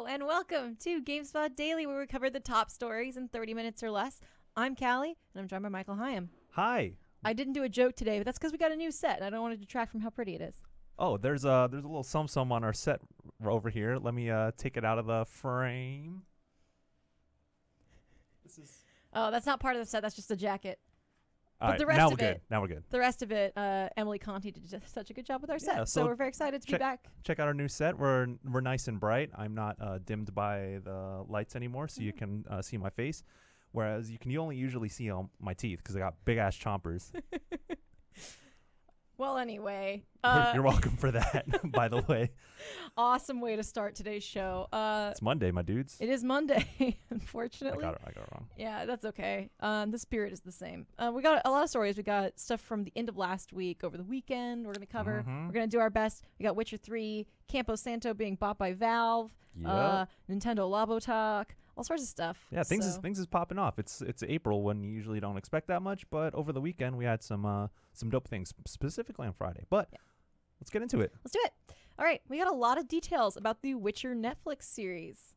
and welcome to GameSpot Daily, where we cover the top stories in 30 minutes or less. I'm Callie, and I'm joined by Michael Hyam. Hi. I didn't do a joke today, but that's because we got a new set, and I don't want to detract from how pretty it is. Oh, there's a little sum on our set over here. Let me take it out of the frame. This is. Oh, that's not part of the set. That's just a jacket. All right, the rest now of we're good. it, Now we're good. The rest of it, Emily Conti did just such a good job with our set, so we're very excited to be back. Check out our new set. We're nice and bright. I'm not dimmed by the lights anymore, so you can see my face. Whereas you can only usually see my teeth because I got big ass chompers. Well, anyway. You're welcome for that, by the way. Awesome way to start today's show. It's Monday, my dudes. It is Monday, unfortunately. I got it wrong. Yeah, that's okay. The spirit is the same. We got a lot of stories. We got stuff from the end of last week, over the weekend we're going to cover. We're going to do our best. We got Witcher 3, Campo Santo being bought by Valve, Nintendo Labo talk, all sorts of stuff. Yeah, things is popping off. It's April when you usually don't expect that much, but over the weekend we had some dope things, specifically on Friday. But let's get into it. Let's do it. All right, we got a lot of details about the Witcher Netflix series.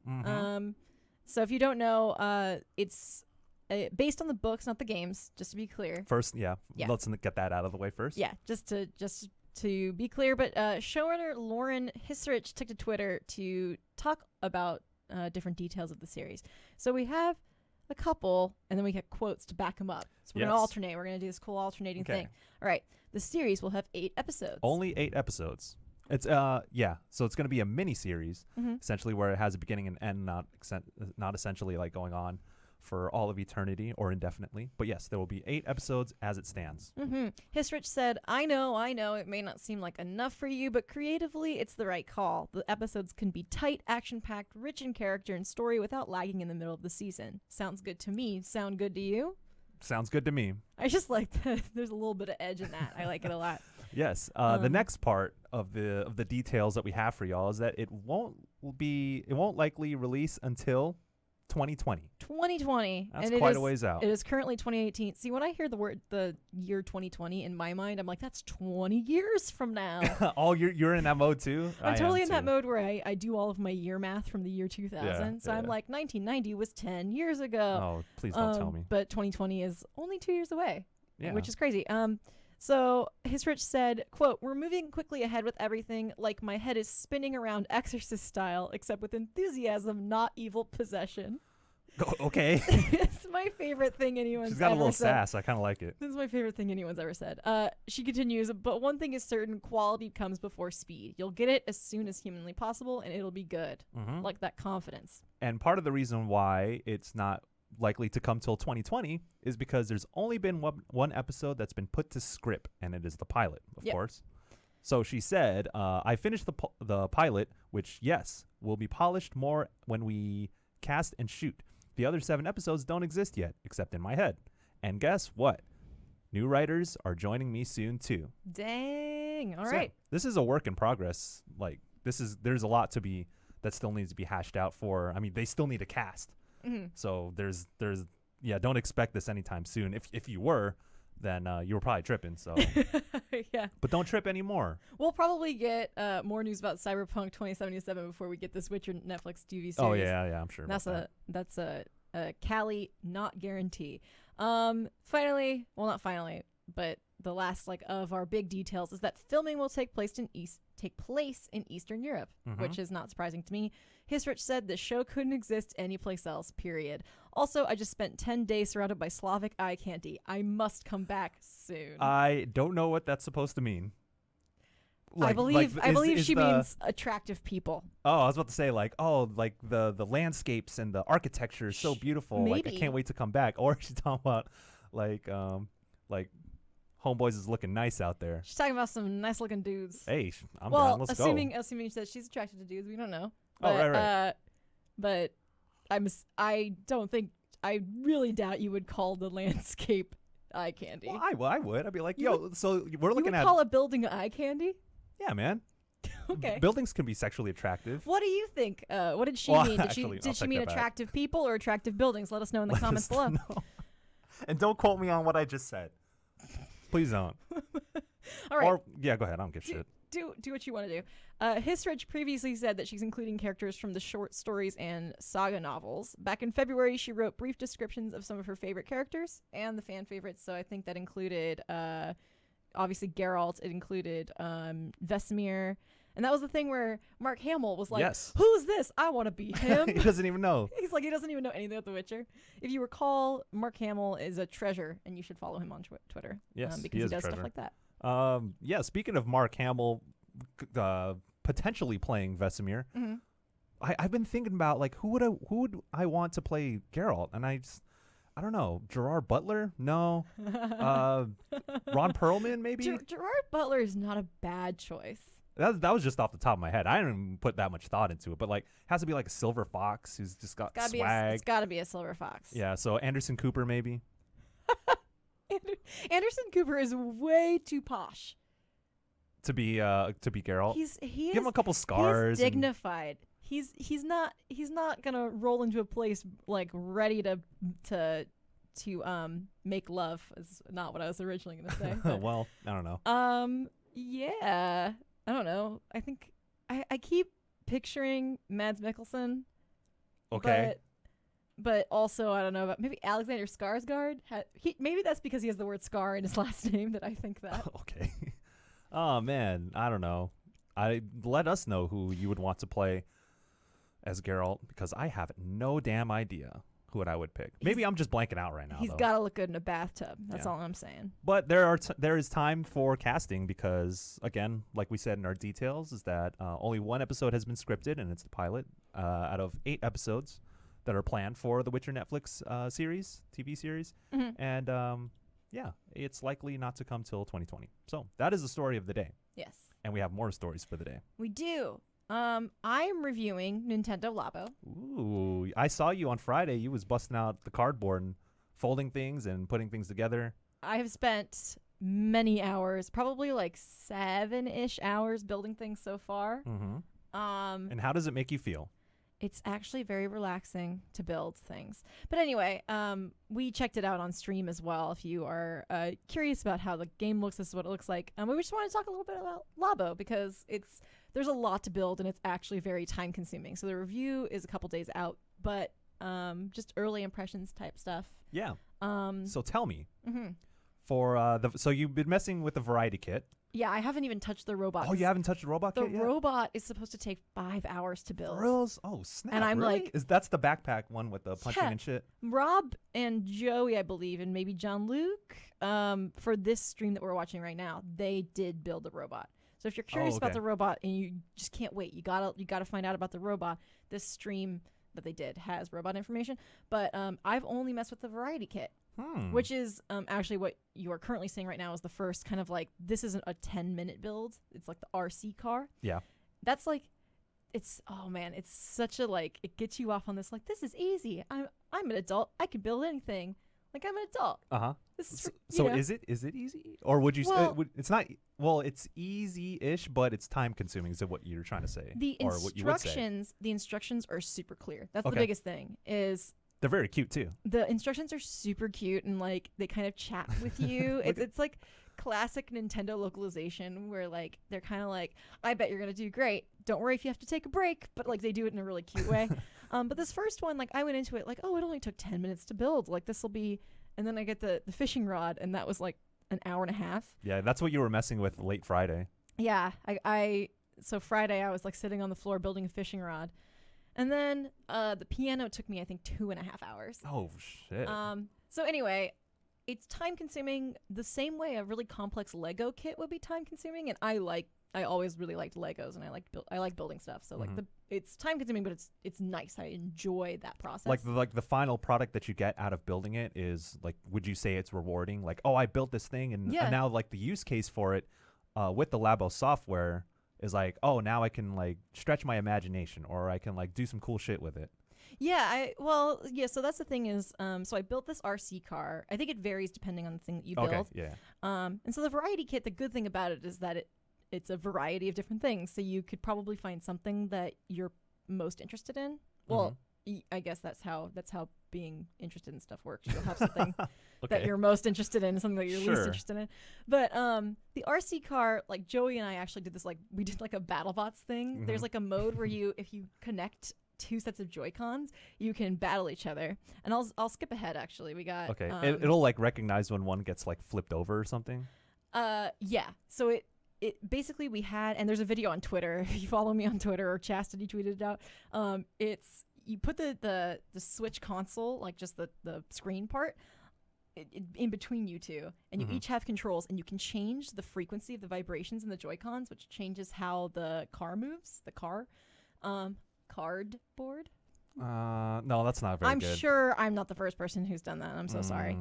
So if you don't know, it's based on the books, not the games, just to be clear. First, let's get that out of the way first. Yeah, just to be clear. But showrunner Lauren Hissrich took to Twitter to talk about different details of the series. So we have a couple, and then we get quotes to back them up. So we're going to alternate. We're going to do this cool alternating thing. All right. The series will have 8 episodes. Only 8 episodes. It's so it's going to be a mini series, essentially, where it has a beginning and end, not essentially like going on for all of eternity or indefinitely. But yes, there will be 8 episodes as it stands. Hissrich said, I know, it may not seem like enough for you, but creatively, it's the right call. The episodes can be tight, action-packed, rich in character and story without lagging in the middle of the season. Sounds good to me. Sound good to you? Sounds good to me. I just like that. There's a little bit of edge in that. I like it a lot. Yes. The next part of the details that we have for y'all is that it won't likely release until 2020. 2020. That's quite a ways out. It is currently 2018. See, when I hear the year 2020 in my mind, I'm like, that's 20 years from now. Oh, you're in that mode too? I'm totally in that mode where I do all of my year math from the year 2000. I'm like, 1990 was 10 years ago. Oh, please don't tell me. But 2020 is only 2 years away, which is crazy. So Hissrich said, quote, "We're moving quickly ahead with everything, like my head is spinning around Exorcist style, except with enthusiasm, not evil possession." Okay. It's my favorite thing anyone's ever said. She's got a little sass. I kind of like it. This is my favorite thing anyone's ever said. She continues, but one thing is certain, quality comes before speed. You'll get it as soon as humanly possible, and it'll be good. Like that confidence. And part of the reason why it's not likely to come till 2020 is because there's only been one episode that's been put to script, and it is the pilot, of course. So she said, I finished the pilot, which, yes, will be polished more when we cast and shoot. The other 7 episodes don't exist yet, except in my head. And guess what? New writers are joining me soon, too. Dang. All right. This is a work in progress. Like, there's a lot that still needs to be hashed out for. I mean, they still need a cast. So don't expect this anytime soon. If you were, then you were probably tripping. So yeah, but don't trip anymore. We'll probably get more news about Cyberpunk 2077 before we get this Witcher Netflix TV series. Oh yeah, I'm sure. That's a Callie not guarantee. Finally, well, not finally, but the last of our big details is that filming will take place in Eastern Europe, which is not surprising to me. Hissrich said the show couldn't exist anyplace else, period. Also, I just spent 10 days surrounded by Slavic eye candy. I must come back soon. I don't know what that's supposed to mean. I believe she means attractive people. Oh, I was about to say the landscapes and the architecture is so beautiful. Maybe. Like I can't wait to come back. Or she's talking about Homeboys is looking nice out there. She's talking about some nice looking dudes. Hey, I'm down. Let's go. Assuming that she's attracted to dudes, we don't know. But, right. But I don't think, I really doubt you would call the landscape eye candy. Well, I would. I'd be like, so we're looking at. You would call a building eye candy? Yeah, man. Okay. Buildings can be sexually attractive. What do you think? What did she mean? Did she mean attractive people or attractive buildings? Let us know in the comments below. And don't quote me on what I just said. Please don't. All right. Or, go ahead. I don't give shit. do what you want to do. Hisridge previously said that she's including characters from the short stories and saga novels. Back in February, she wrote brief descriptions of some of her favorite characters and the fan favorites. So I think that included, obviously, Geralt. It included Vesemir. And that was the thing where Mark Hamill was like, Yes. who's this? I want to be him. He doesn't even know. He's like, he doesn't even know anything about The Witcher. If you recall, Mark Hamill is a treasure, and you should follow him on Twitter. Yes, because he does stuff like that. Yeah, speaking of Mark Hamill potentially playing Vesemir, Mm-hmm. I've been thinking about, like, who would I want to play Geralt? And I don't know. Gerard Butler? No. Ron Perlman, maybe? Gerard Butler is not a bad choice. That was just off the top of my head. I didn't even put that much thought into it. But, like, has to be like a silver fox who's just got swag. It's got to be a silver fox. Yeah, so Anderson Cooper maybe. Anderson Cooper is way too posh to be Geralt. Give him a couple scars. He's dignified. He's not gonna roll into a place like ready to make love. Is not what I was originally gonna say. But, well, I don't know. Yeah. I don't know. I think I keep picturing Mads Mikkelsen. Okay. But also, I don't know about maybe Alexander Skarsgård. Maybe that's because he has the word "scar" in his last name that I think that. Okay. Oh man, I don't know. Let us know who you would want to play as Geralt, because I have no damn idea who I would pick. Maybe I'm just blanking out right now. He's got to look good in a bathtub. That's all I'm saying. But there is time for casting because, again, like we said in our details, is that only one episode has been scripted, and it's the pilot out of 8 episodes that are planned for the Witcher Netflix TV series. Mm-hmm. And yeah, it's likely not to come till 2020. So that is the story of the day. Yes. And we have more stories for the day. We do. I'm reviewing Nintendo Labo. Ooh, I saw you on Friday. You was busting out the cardboard and folding things and putting things together. I have spent many hours, probably like 7-ish hours building things so far. Mm-hmm. And how does it make you feel? It's actually very relaxing to build things. But anyway, we checked it out on stream as well. If you are curious about how the game looks, this is what it looks like. We just want to talk a little bit about Labo because there's a lot to build and it's actually very time consuming. So the review is a couple days out, but just early impressions type stuff. Yeah. So tell me, mm-hmm. So you've been messing with the variety kit. Yeah, I haven't even touched the robot. Oh, you haven't touched the robot kit yet? The robot is supposed to take 5 hours to build. For reals? Oh, snap. And I'm really? like... That's the backpack one with the punching and shit? Rob and Joey, I believe, and maybe John Luke, for this stream that we're watching right now, they did build the robot. So if you're curious about the robot and you just can't wait, you gotta find out about the robot. This stream that they did has robot information. But I've only messed with the variety kit. Which is actually what you are currently seeing right now is the first kind of like, this isn't a 10-minute build. It's like the RC car. Yeah. That's like, it's such a like, it gets you off on this like, this is easy. I'm an adult. I can build anything. Like, I'm an adult. Uh-huh. This is so is it easy? Or would you say, it's not, well, it's easy-ish, but it's time-consuming is what you're trying to say. The instructions are super clear. That's the biggest thing is... They're very cute too. The instructions are super cute and like they kind of chat with you. It's like classic Nintendo localization where like they're kind of like, I bet you're gonna do great. Don't worry if you have to take a break, but like they do it in a really cute way. But this first one, like I went into it like, oh, it only took 10 minutes to build. Like this will be, and then I get the fishing rod, and that was like an hour and a half. Yeah, that's what you were messing with late Friday. Yeah, so Friday I was like sitting on the floor building a fishing rod. And then the piano took me, I think, 2.5 hours. Oh, shit. So anyway, it's time consuming the same way a really complex Lego kit would be time consuming. And I always really liked Legos and I like building stuff. So like it's time consuming, but it's nice. I enjoy that process. Like the final product that you get out of building it is like, would you say it's rewarding? Like, oh, I built this thing and now like the use case for it with the Labo software is like, oh, now I can like stretch my imagination or I can like do some cool shit with it. Yeah, so that's the thing is, so I built this RC car. I think it varies depending on the thing that you build. Okay, yeah. And so the variety kit, the good thing about it is that it's a variety of different things. So you could probably find something that you're most interested in. Well, I guess that's how being interested in stuff works. You'll have something Okay. that you're most interested in and something that you're least Sure. interested in. But the RC car, like Joey and I actually did this, like we did like a BattleBots thing. There's Mhm. like a mode where if you connect two sets of Joy-Cons, you can battle each other. And I'll skip ahead actually. We got Okay. It'll like recognize when one gets like flipped over or something. yeah. So it basically we had, and there's a video on Twitter. If you follow me on Twitter, or Chastity tweeted it out. It's you put the Switch console, like just the screen part, in between you two, and you Mhm. each have controls, and you can change the frequency of the vibrations in the Joy-Cons, which changes how the car moves. The cardboard. No, that's not very I'm good. sure I'm not the first person who's done that. I'm so sorry.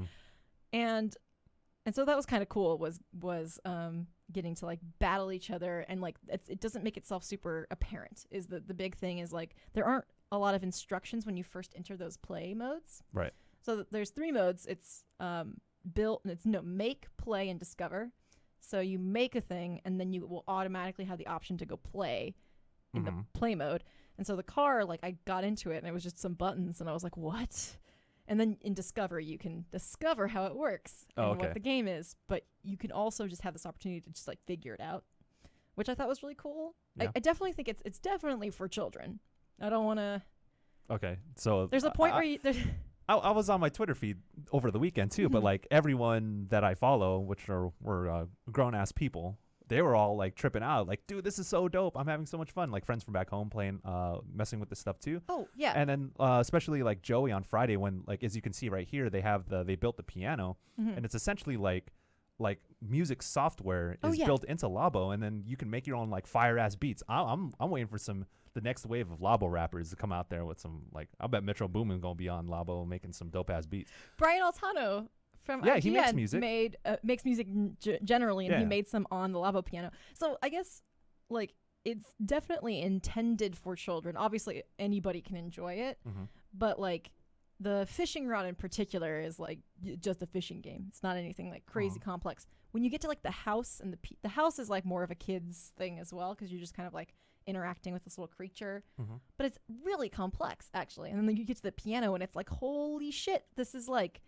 And so that was kind of cool. Was getting to like battle each other, and like it doesn't make itself super apparent. Is the big thing is like there aren't a lot of instructions when you first enter those play modes. Right. So there's 3 modes. It's make, play, and discover. So you make a thing, and then you will automatically have the option to go play in the play mode. And so the car, like I got into it, and it was just some buttons, and I was like, what? And then in Discover, you can discover how it works and what the game is. But you can also just have this opportunity to just like figure it out, which I thought was really cool. Yeah. I definitely think it's definitely for children. I don't want to. Okay. So There's a point where you. I was on my Twitter feed over the weekend too, but like everyone that I follow, which were grown ass people, they were all like tripping out, like, dude, this is so dope. I'm having so much fun. Like friends from back home playing, messing with this stuff too. Oh yeah. And then especially like Joey on Friday, when like as you can see right here, they built the piano, and it's essentially like music software is built into Labo, and then you can make your own like fire ass beats. I'm waiting for the next wave of Labo rappers to come out there with some like, I bet Metro Boomin gonna be on Labo making some dope ass beats. Brian Altano from he IGN makes music. Makes music generally, and he Yeah. made some on the Labo piano. So I guess like it's definitely intended for children. Obviously anybody can enjoy it, but like the fishing rod in particular is like just a fishing game. It's not anything like crazy complex. When you get to like the house, and the house is like more of a kid's thing as well, because you're just kind of like interacting with this little creature, but it's really complex actually. And then you get to the piano, and it's like, holy shit, this is like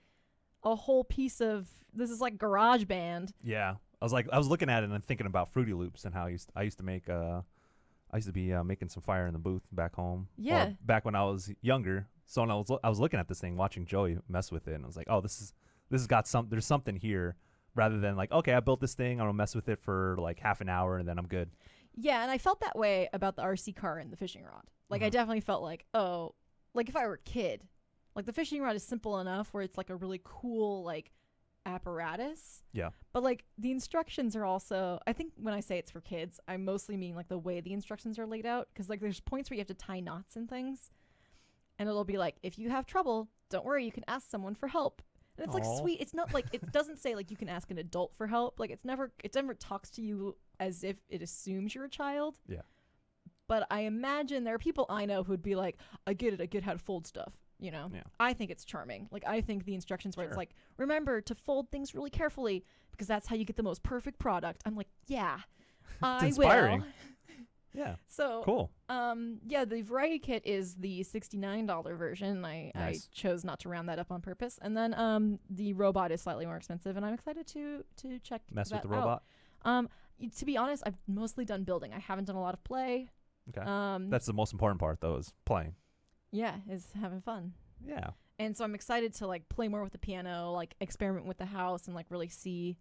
a whole piece of, this is like Garage Band. Yeah, I was looking at it and thinking about Fruity Loops and how I used to be making some fire in the booth back home. Yeah. Or back when I was younger. So when I was looking at this thing, watching Joey mess with it, and I was like, oh, this has got there's something here, rather than like, okay, I built this thing, I'm gonna mess with it for like half an hour and then I'm good. Yeah, and I felt that way about the RC car and the fishing rod. Like I definitely felt like, oh, like if I were a kid, like the fishing rod is simple enough where it's like a really cool like apparatus. Yeah. But like the instructions are also, I think when I say it's for kids, I mostly mean like the way the instructions are laid out, because like there's points where you have to tie knots and things, and it'll be like, if you have trouble, don't worry, you can ask someone for help. And it's like sweet. It's not like, it doesn't say like you can ask an adult for help. Like it never talks to you as if it assumes you're a child. Yeah. But I imagine there are people I know who'd be like, I get it. I get how to fold stuff. You know, Yeah. I think it's charming. Like I think the instructions where it's like, remember to fold things really carefully, because that's how you get the most perfect product. I'm like, yeah, It's inspiring. will. Yeah. So Cool. yeah, the variety kit is the $69 version. I chose not to round that up on purpose. And then the robot is slightly more expensive, and I'm excited to check Mess with that the robot. out. To be honest, I've mostly done building. I haven't done a lot of play. Okay. That's the most important part, though, is playing. Yeah, is having fun. Yeah. And so I'm excited to like play more with the piano, like experiment with the house, and like really see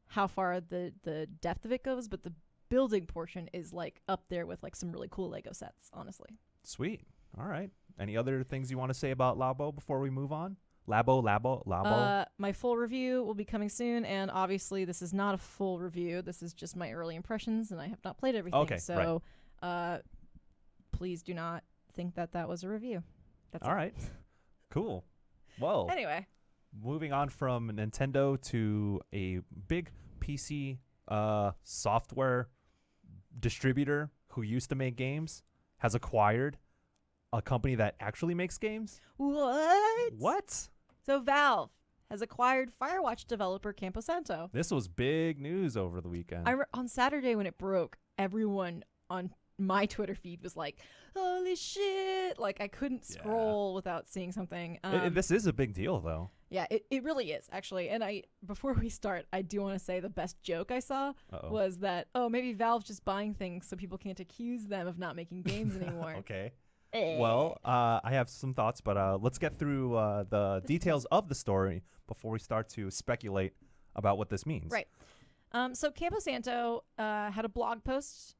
how far the depth of it goes. But the building portion is like up there with like some really cool Lego sets, honestly. Sweet. All right. Any other things you want to say about Labo before we move on? Labo. My full review will be coming soon, and obviously this is not a full review. This is just my early impressions, and I have not played everything. Okay, so please do not think that was a review. That's all right. Cool. Well, anyway, moving on from Nintendo to a big PC software distributor who used to make games has acquired a company that actually makes games. What? So Valve has acquired Firewatch developer Camposanto. This was big news over the weekend. On Saturday when it broke, everyone on my Twitter feed was like, holy shit. Like I couldn't scroll without seeing something. This is a big deal though. Yeah, it really is actually. And before we start, I do want to say the best joke I saw was that, maybe Valve's just buying things so people can't accuse them of not making games anymore. Okay. Well, I have some thoughts, but let's get through the details of the story before we start to speculate about what this means. Right. So Campo Santo had a blog post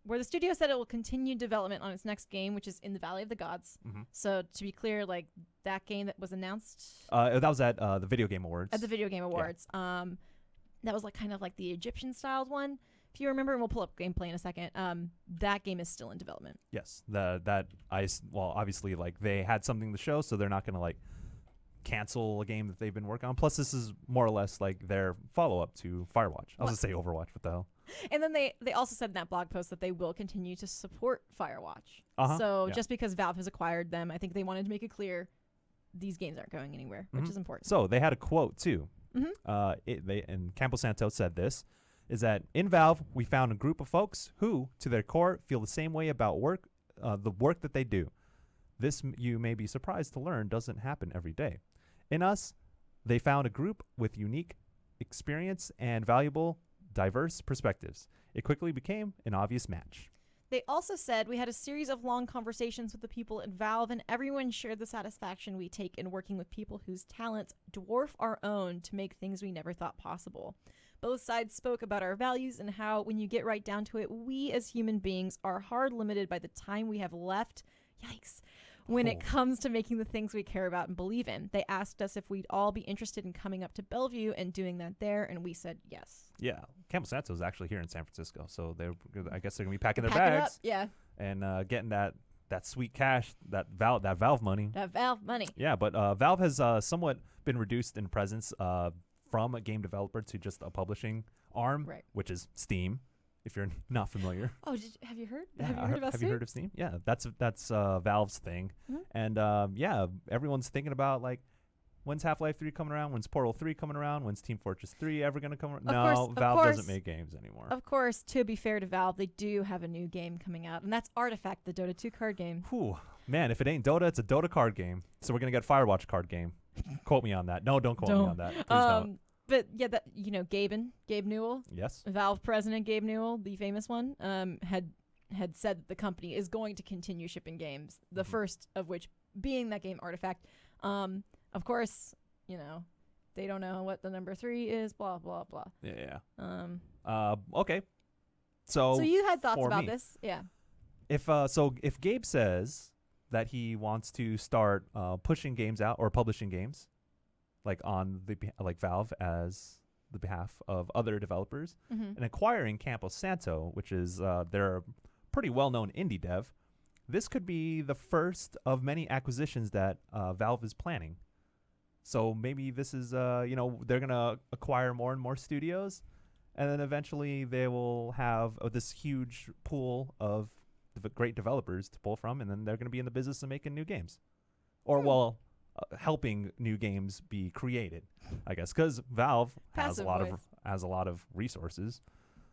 where the studio said it will continue development on its next game, which is In the Valley of the Gods. Mm-hmm. So to be clear, like that game that was announced, that was at the Video Game Awards. At the Video Game Awards, that was like kind of like the Egyptian-styled one. If you remember, and we'll pull up gameplay in a second. That game is still in development. Yes, obviously, like they had something to show, so they're not going to like cancel a game that they've been working on. Plus, this is more or less like their follow-up to Firewatch. I was going to say Overwatch. What the hell? And then they also said in that blog post that they will continue to support Firewatch. So just because Valve has acquired them, I think they wanted to make it clear these games aren't going anywhere, which is important. So they had a quote too. And Campo Santo said this, is that in Valve, we found a group of folks who, to their core, feel the same way about the work that they do. This, you may be surprised to learn, doesn't happen every day. In us, they found a group with unique experience and valuable, diverse perspectives. It quickly became an obvious match. They also said, we had a series of long conversations with the people at Valve, and everyone shared the satisfaction we take in working with people whose talents dwarf our own to make things we never thought possible. Both sides spoke about our values and how, when you get right down to it, we as human beings are hard limited by the time we have left. Yikes. When it comes to making the things we care about and believe in. They asked us if we'd all be interested in coming up to Bellevue and doing that there, and we said yes. Yeah, Campo Santo is actually here in San Francisco, so I guess they're gonna be packing their bags, and getting that sweet cash, that Valve money. That Valve money. Yeah, but Valve has somewhat been reduced in presence from a game developer to just a publishing arm, which is Steam. If you're not familiar. Oh, have you heard? Yeah, have you heard about Have Steam? you heard of Steam? Yeah, that's Valve's thing. And everyone's thinking about like, when's Half-Life 3 coming around? When's Portal 3 coming around? When's Team Fortress 3 ever going to come around? No, Valve doesn't make games anymore. Of course, to be fair to Valve, they do have a new game coming out, and that's Artifact, the Dota 2 card game. Whew. Man, if it ain't Dota, it's a Dota card game. So we're going to get Firewatch card game. Quote me on that. No, don't quote me on that. Please don't. But yeah, that Gabe Newell, yes, Valve president Gabe Newell, the famous one, had said that the company is going to continue shipping games. The first of which being that game Artifact. Of course, they don't know what the number 3 is. Blah blah blah. Yeah. Okay. So you had thoughts about this, yeah? If Gabe says that he wants to start pushing games out or publishing games, like on like Valve as the behalf of other developers, and acquiring Campo Santo, which is they're a pretty well-known indie dev, this could be the first of many acquisitions that Valve is planning. So maybe this is they're gonna acquire more and more studios, and then eventually they will have this huge pool of great developers to pull from, and then they're gonna be in the business of making new games, or helping new games be created, I guess, because Valve has a lot of resources.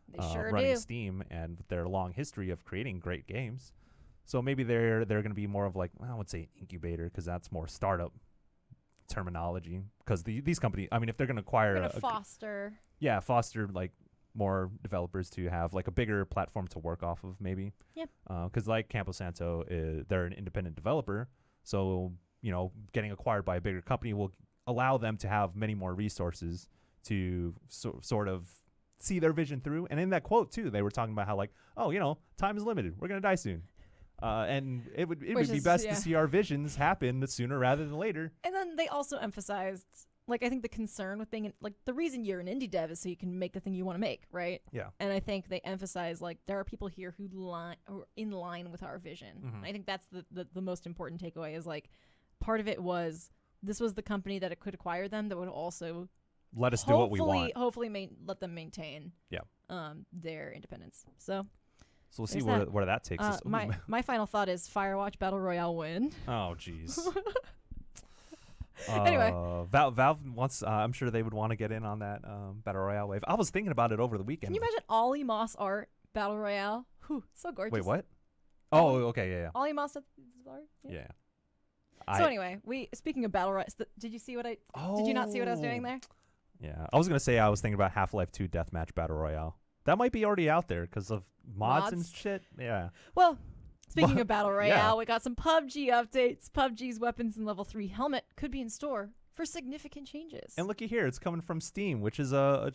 They sure running do. Steam and their long history of creating great games. So maybe they're going to be more of like, I would say incubator, because that's more startup terminology. Because these companies, I mean, if they're going to acquire foster like more developers to have like a bigger platform to work off of, maybe. Yep. Because like Campo Santo, they're an independent developer, so getting acquired by a bigger company will allow them to have many more resources to sort of see their vision through. And in that quote too, they were talking about how like, time is limited. We're gonna die soon, and it would be best to see our visions happen sooner rather than later. And then they also emphasized, like, I think the concern with being the reason you're an indie dev is so you can make the thing you want to make, right? Yeah. And I think they emphasize like there are people here who are in line with our vision. And I think that's the most important takeaway is like, part of it was this was the company that it could acquire them that would also let us do what we want. Hopefully let them maintain their independence. So we'll see where that takes us. My final thought is Firewatch Battle Royale win. Oh, jeez. Anyway. Valve wants, I'm sure they would want to get in on that Battle Royale wave. I was thinking about it over the weekend. Can you imagine Ollie Moss art Battle Royale. Whew, so gorgeous. Wait, what? Oh, okay, yeah. Ollie Monster. Yeah. So anyway, speaking of Battle Royale, did you see what did you not see what I was doing there? Yeah. I was going to say I was thinking about Half-Life 2 Deathmatch Battle Royale. That might be already out there because of mods and shit. Yeah. Well, speaking of Battle Royale, we got some PUBG updates. PUBG's weapons and level 3 helmet could be in store for significant changes. And looky here, it's coming from Steam, which is a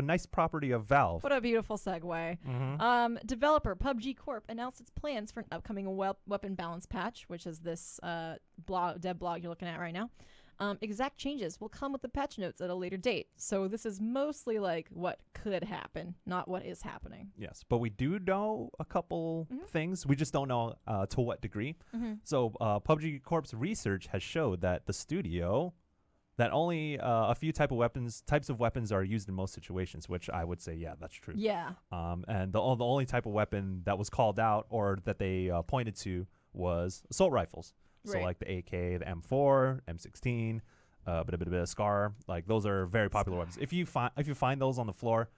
nice property of Valve. What a beautiful segue. Mm-hmm. Developer PUBG Corp announced its plans for an upcoming weapon balance patch, which is this dev blog you're looking at right now. Exact changes will come with the patch notes at a later date. So this is mostly like what could happen, not what is happening. Yes, but we do know a couple things. We just don't know to what degree. So PUBG Corp's research has showed that the studio, that only a few types of weapons are used in most situations, which I would say, yeah, that's true. Yeah. And the only type of weapon that was called out or that they pointed to was assault rifles. So like the AK, the M4, M16, a bit of SCAR, like those are very popular weapons. If you find those on the floor,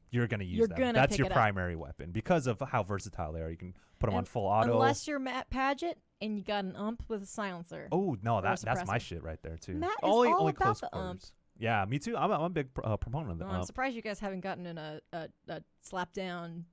you're gonna use them. That's your primary weapon because of how versatile they are. You can put them on full auto. Unless you're Matt Paget and you got an ump with a silencer. Oh no, that's my shit right there too. Matt is all about the ump. Yeah, me too. I'm a big proponent of the ump. I'm surprised you guys haven't gotten in a slap down,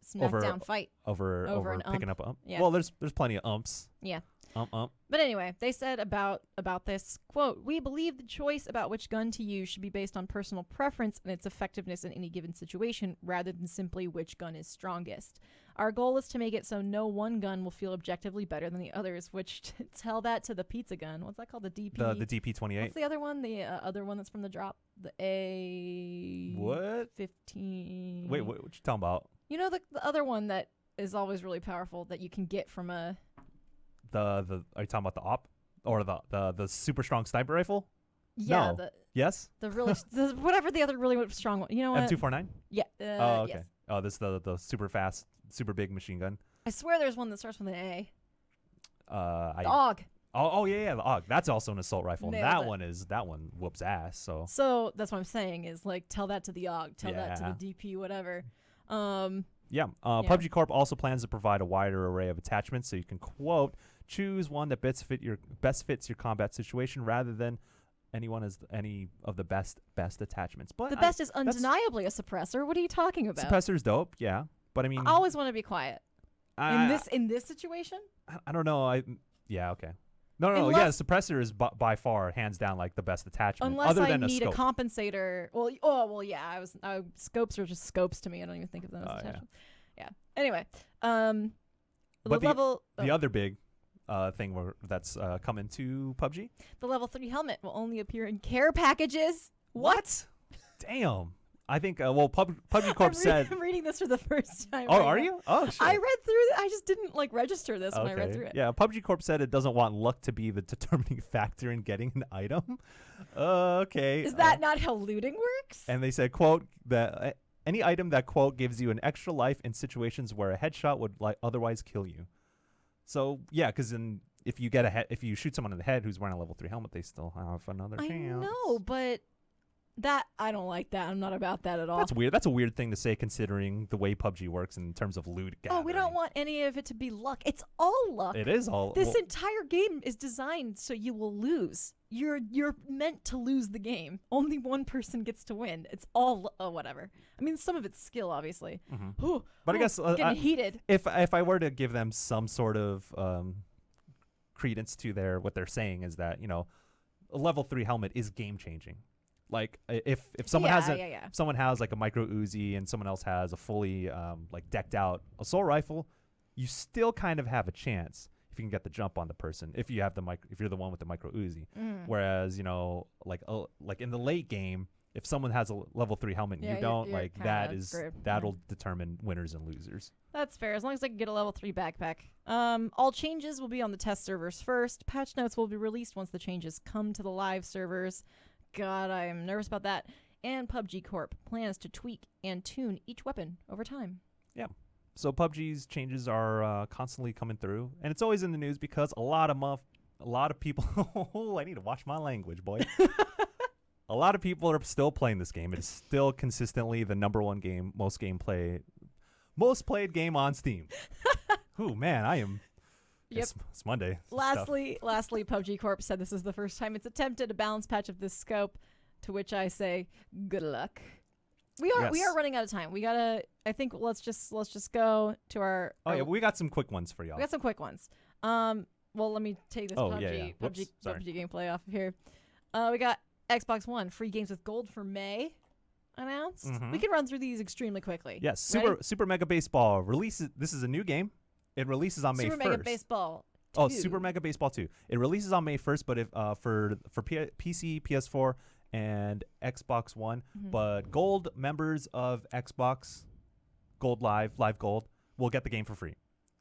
smackdown fight over picking up an ump. Yeah. Well, there's plenty of umps. Yeah. Ump. But anyway, they said about this, quote, "We believe the choice about which gun to use should be based on personal preference and its effectiveness in any given situation rather than simply which gun is strongest. Our goal is to make it so no one gun will feel objectively better than the others," which tell that to the pizza gun. What's that called? The DP? The DP-28. What's the other one? The other one that's from the drop? The A... What? 15... Wait, what you talking about? You know the other one that is always really powerful that you can get from a... Are you talking about the op or the super strong sniper rifle? Yeah. No. Yes. The really whatever the other really strong one. You know what? M249. Yeah. Oh, okay. Yes. Oh, this is the super fast, super big machine gun. I swear there's one that starts with an A. The AUG. Oh yeah, the AUG. That's also an assault rifle. Nailed And it. that one whoops ass. So that's what I'm saying is like tell that to the AUG, tell that to the DP, whatever. PUBG Corp also plans to provide a wider array of attachments, so you can quote choose one that best fits your combat situation rather than any of the best attachments. But the best is undeniably a suppressor. What are you talking about? Suppressor's dope, yeah. But I mean, I always want to be quiet. In this situation? I don't know. Okay. No. Yeah, suppressor is by far, hands down, like the best attachment. Unless other I than need a a compensator. Well, yeah. Scopes are just scopes to me. I don't even think of them as attachments. Yeah. Anyway, but the other big thing that's coming to PUBG, the level 3 helmet will only appear in care packages. What? Damn. I think PUBG Corp said. I'm reading this for the first time. Oh, are you? Oh, shit. I read through it. I just didn't register this when I read through it. Yeah, PUBG Corp said it doesn't want luck to be the determining factor in getting an item. Okay. Is that not how looting works? And they said, quote, that any item that, quote, gives you an extra life in situations where a headshot would otherwise kill you. So yeah, because if you shoot someone in the head who's wearing a level 3 helmet, they still have another chance. I know, but. I don't like that. I'm not about that at all. That's weird. That's a weird thing to say considering the way PUBG works in terms of loot gathering. Oh, we don't want any of it to be luck. It's all luck. It is all. This entire game is designed so you will lose. You're meant to lose the game. Only one person gets to win. It's all whatever. I mean, some of it's skill, obviously. Mm-hmm. But I guess getting heated. If I were to give them some sort of credence to what they're saying is that a level 3 helmet is game changing. Like if someone someone has like a micro Uzi and someone else has a fully like decked out assault rifle, you still kind of have a chance if you can get the jump on the person if you're the one with the micro Uzi. Whereas like in the late game, if someone has a level 3 helmet and you don't, that'll determine winners and losers. That's fair, as long as I can get a level 3 backpack. All changes will be on the test servers first. Patch notes will be released once the changes come to the live servers. God, I am nervous about that. And PUBG Corp plans to tweak and tune each weapon over time. Yeah. So PUBG's changes are constantly coming through, and it's always in the news because a lot of people. Oh, I need to watch my language, boy. A lot of people are still playing this game. It is still consistently the number one game, most gameplay Most played game on Steam. Ooh, man, I am. Yep. It's Monday. Lastly, PUBG Corp said this is the first time it's attempted a balance patch of this scope, to which I say, good luck. We are running out of time. We gotta. I think let's just go to our. Oh yeah, we got some quick ones for y'all. We got some quick ones. Well, let me take this PUBG gameplay off of here. We got Xbox One free games with gold for May announced. We can run through these extremely quickly. Yes, Super Mega Baseball releases. This is a new game. It releases on May 1st. Super Mega Baseball 2. Oh, Super Mega Baseball 2. It releases on May 1st, but if for PC, PS4, and Xbox One, but gold members of Xbox Gold Live Gold will get the game for free.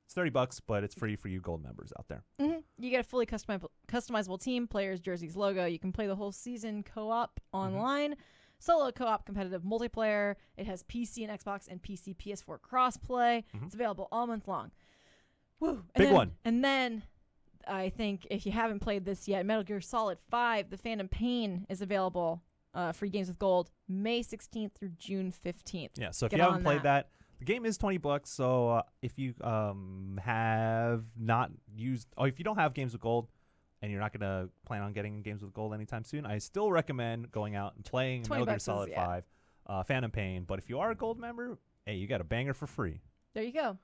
It's $30, but it's free for you gold members out there. You get a fully customizable team, players, jerseys, logo. You can play the whole season co-op online, solo co-op, competitive multiplayer. It has PC and Xbox and PC PS4 crossplay. It's available all month long. Woo! Big one. And then I think if you haven't played this yet, Metal Gear Solid 5, The Phantom Pain is available. Free games with gold, May 16th through June 15th. Yeah, so if you haven't played that, the game is $20. So if you have not used, if you don't have games with gold, and you're not gonna plan on getting games with gold anytime soon, I still recommend going out and playing Metal Gear Solid 5, Phantom Pain. But if you are a gold member, hey, you got a banger for free. There you go.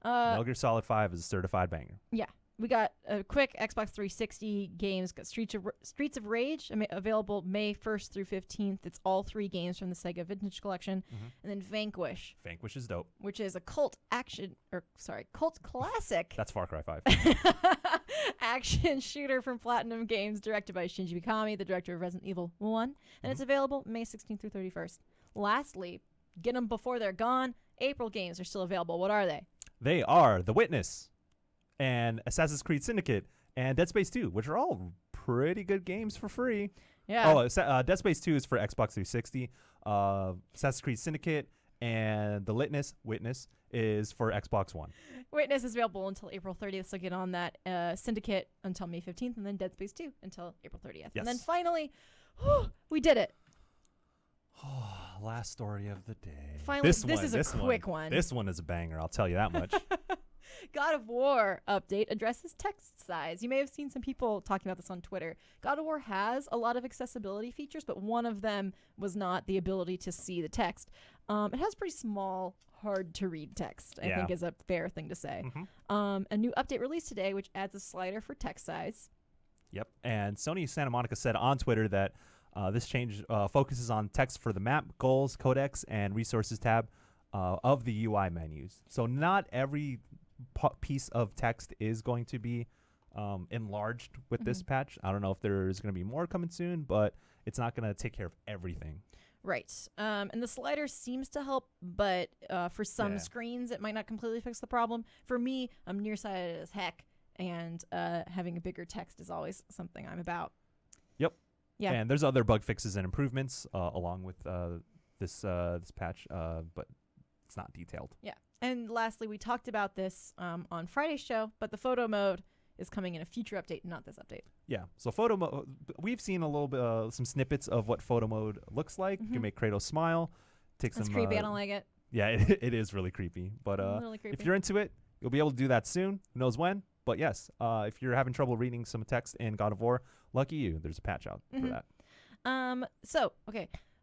Metal Gear Solid 5 is a certified banger. Yeah. We got a quick Xbox 360 games. Got Streets of Rage available May 1st through 15th. It's all 3 games from the Sega Vintage Collection. And then Vanquish. Vanquish is dope. Which is a cult classic. That's Far Cry 5. Action shooter from Platinum Games, directed by Shinji Mikami, the director of Resident Evil 1. And it's available May 16th through 31st. Lastly, get them before they're gone. April games are still available. What are they? They are The Witness and Assassin's Creed Syndicate and Dead Space 2, which are all pretty good games for free. Yeah. Oh, Dead Space 2 is for Xbox 360. Assassin's Creed Syndicate and The Witness is for Xbox One. Witness is available until April 30th, so get on that. Syndicate until May 15th, and then Dead Space 2 until April 30th. Yes. And then finally, we did it. Last story of the day. Finally, this is a quick one. This one is a banger, I'll tell you that much. God of War update addresses text size. You may have seen some people talking about this on Twitter. God of War has a lot of accessibility features, but one of them was not the ability to see the text. It has pretty small, hard to read text, I think is a fair thing to say. A new update released today, which adds a slider for text size. Yep. And Sony Santa Monica said on Twitter that this change focuses on text for the map, goals, codex, and resources tab of the UI menus. So not every piece of text is going to be enlarged with this patch. I don't know if there's going to be more coming soon, but it's not going to take care of everything. Right. And the slider seems to help, but for some screens, it might not completely fix the problem. For me, I'm nearsighted as heck, and having a bigger text is always something I'm about. Yep. Yeah. And there's other bug fixes and improvements along with this patch, but it's not detailed. Yeah. And lastly, we talked about this on Friday's show, but the photo mode is coming in a future update, not this update. Yeah. So photo mode, we've seen a little bit, some snippets of what photo mode looks like. You can make Kratos smile. That's creepy. I don't like it. Yeah, it is really creepy. But really creepy. If you're into it, you'll be able to do that soon. Who knows when? But yes, if you're having trouble reading some text in God of War, lucky you. There's a patch out for that.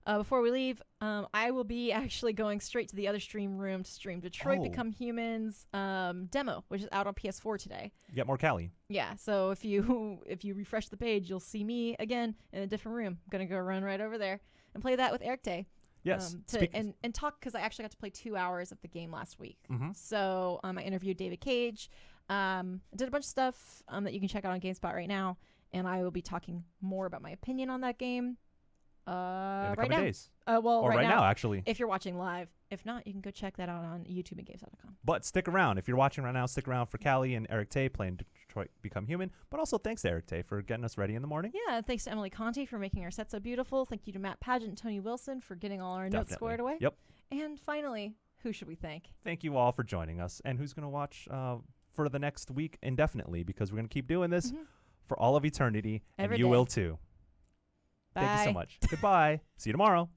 Before we leave, I will be actually going straight to the other stream room to stream Detroit Become Humans demo, which is out on PS4 today. You get more Cali. Yeah, so if you refresh the page, you'll see me again in a different room. I'm gonna go run right over there and play that with Eric Tay. Yes. And talk, because I actually got to play 2 hours of the game last week. So I interviewed David Cage. Did a bunch of stuff that you can check out on GameSpot right now, and I will be talking more about my opinion on that game. Right now. Days. Right now, actually. If you're watching live. If not, you can go check that out on YouTube and GameStop.com. But stick around. If you're watching right now, stick around for Callie and Eric Tay playing Detroit Become Human. But also thanks to Eric Tay for getting us ready in the morning. Yeah, thanks to Emily Conti for making our set so beautiful. Thank you to Matt Paget and Tony Wilson for getting all our notes squared away. Yep. And finally, who should we thank? Thank you all for joining us. And who's going to watch for the next week indefinitely, because we're going to keep doing this for all of eternity. Every and you day. will too. Bye. Thank you so much. Goodbye. See you tomorrow.